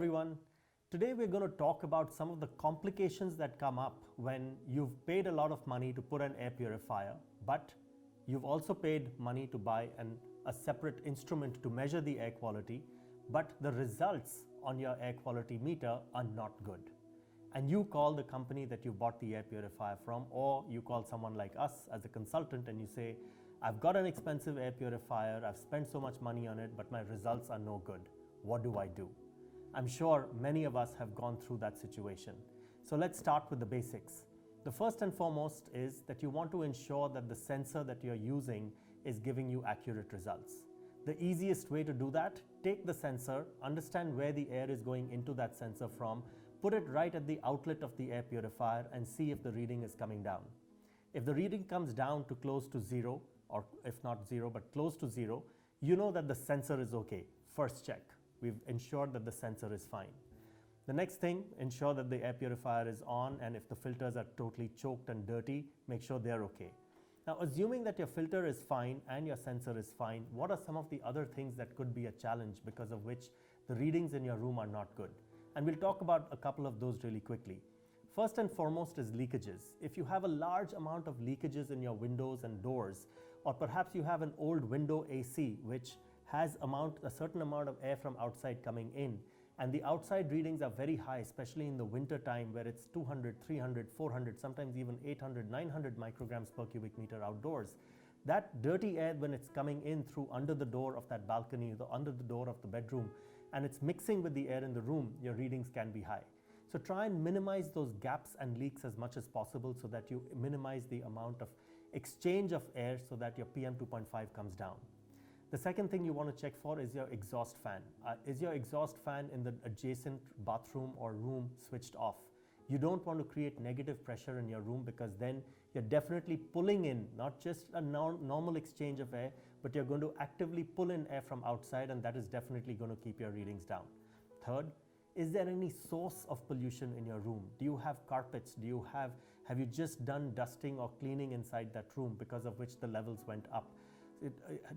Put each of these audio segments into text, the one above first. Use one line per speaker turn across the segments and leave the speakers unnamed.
everyone. Today we're going to talk about some of the complications that come up when you've paid a lot of money to put an air purifier, but you've also paid money to buy a separate instrument to measure the air quality, but the results on your air quality meter are not good. And you call the company that you bought the air purifier from, or you call someone like us as a consultant and you say, I've got an expensive air purifier, I've spent so much money on it, but my results are no good. What do I do? I'm sure many of us have gone through that situation. So let's start with the basics. The first and foremost is that you want to ensure that the sensor that you're using is giving you accurate results. The easiest way to do that, take the sensor, understand where the air is going into that sensor from, put it right at the outlet of the air purifier and see if the reading is coming down. If the reading comes down to close to zero, or if not zero, but close to zero, you know that the sensor is okay. First check. We've ensured that the sensor is fine. The next thing, ensure that the air purifier is on, and if the filters are totally choked and dirty, make sure they're okay. Now, assuming that your filter is fine and your sensor is fine, what are some of the other things that could be a challenge because of which the readings in your room are not good? And we'll talk about a couple of those really quickly. First and foremost is leakages. If you have a large amount of leakages in your windows and doors, or perhaps you have an old window AC which has a certain amount of air from outside coming in, and the outside readings are very high, especially in the winter time where it's 200, 300, 400, sometimes even 800, 900 micrograms per cubic meter outdoors. That dirty air, when it's coming in through under the door of that balcony, under the door of the bedroom, and it's mixing with the air in the room, your readings can be high. So try and minimize those gaps and leaks as much as possible so that you minimize the amount of exchange of air so that your PM 2.5 comes down. The second thing you want to check for is your exhaust fan. Is your exhaust fan in the adjacent bathroom or room switched off? You don't want to create negative pressure in your room, because then you're definitely pulling in not just a normal exchange of air, but you're going to actively pull in air from outside, and that is definitely going to keep your readings down. Third, is there any source of pollution in your room? Do you have carpets? Have you just done dusting or cleaning inside that room because of which the levels went up?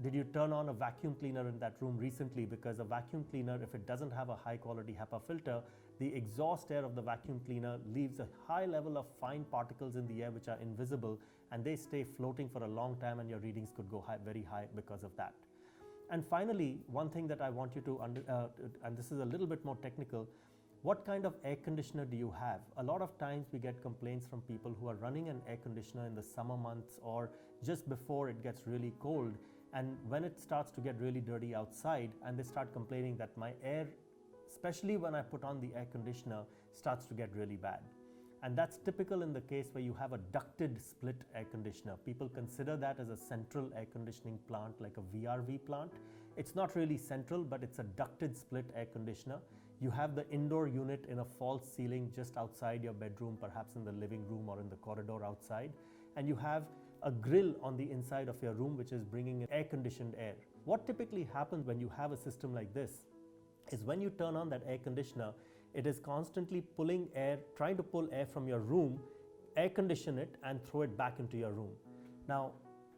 Did you turn on a vacuum cleaner in that room recently? Because a vacuum cleaner, if it doesn't have a high quality HEPA filter, the exhaust air of the vacuum cleaner leaves a high level of fine particles in the air which are invisible, and they stay floating for a long time, and your readings could go very high because of that. And finally, one thing that I want you to and this is a little bit more technical, what kind of air conditioner do you have? A lot of times we get complaints from people who are running an air conditioner in the summer months or just before it gets really cold, and when it starts to get really dirty outside, and they start complaining that my air, especially when I put on the air conditioner, starts to get really bad. And that's typical in the case where you have a ducted split air conditioner. People consider that as a central air conditioning plant, like a VRV plant. It's not really central, but it's a ducted split air conditioner. You have the indoor unit in a false ceiling just outside your bedroom, perhaps in the living room or in the corridor outside. And you have a grill on the inside of your room which is bringing in air conditioned air. What typically happens when you have a system like this is when you turn on that air conditioner, it is constantly pulling air, trying to pull air from your room, air condition it, and throw it back into your room. Now,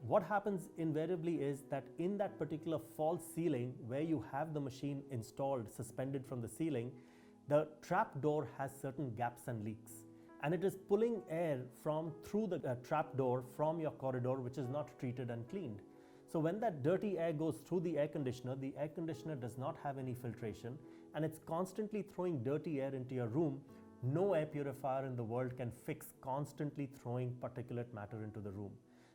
what happens invariably is that in that particular false ceiling where you have the machine installed, suspended from the ceiling, the trap door has certain gaps and leaks. And it is pulling air through the trap door from your corridor, which is not treated and cleaned. So when that dirty air goes through the air conditioner does not have any filtration, and it's constantly throwing dirty air into your room. No air purifier in the world can fix constantly throwing particulate matter into the room.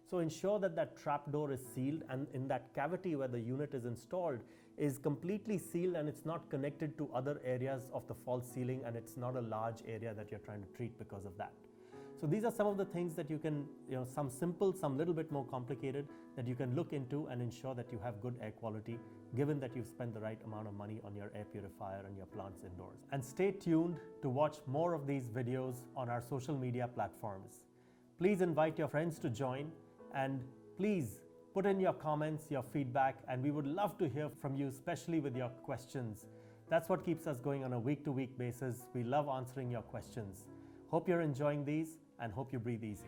So ensure that that trap door is sealed, and in that cavity where the unit is installed is completely sealed, and it's not connected to other areas of the false ceiling, and it's not a large area that you're trying to treat because of that. So these are some of the things that you can, some simple, some little bit more complicated, that you can look into and ensure that you have good air quality, given that you've spent the right amount of money on your air purifier and your plants indoors. And stay tuned to watch more of these videos on our social media platforms. Please invite your friends to join, and please put in your comments, your feedback, and we would love to hear from you, especially with your questions. That's what keeps us going on a week-to-week basis. We love answering your questions. Hope you're enjoying these, and hope you breathe easy.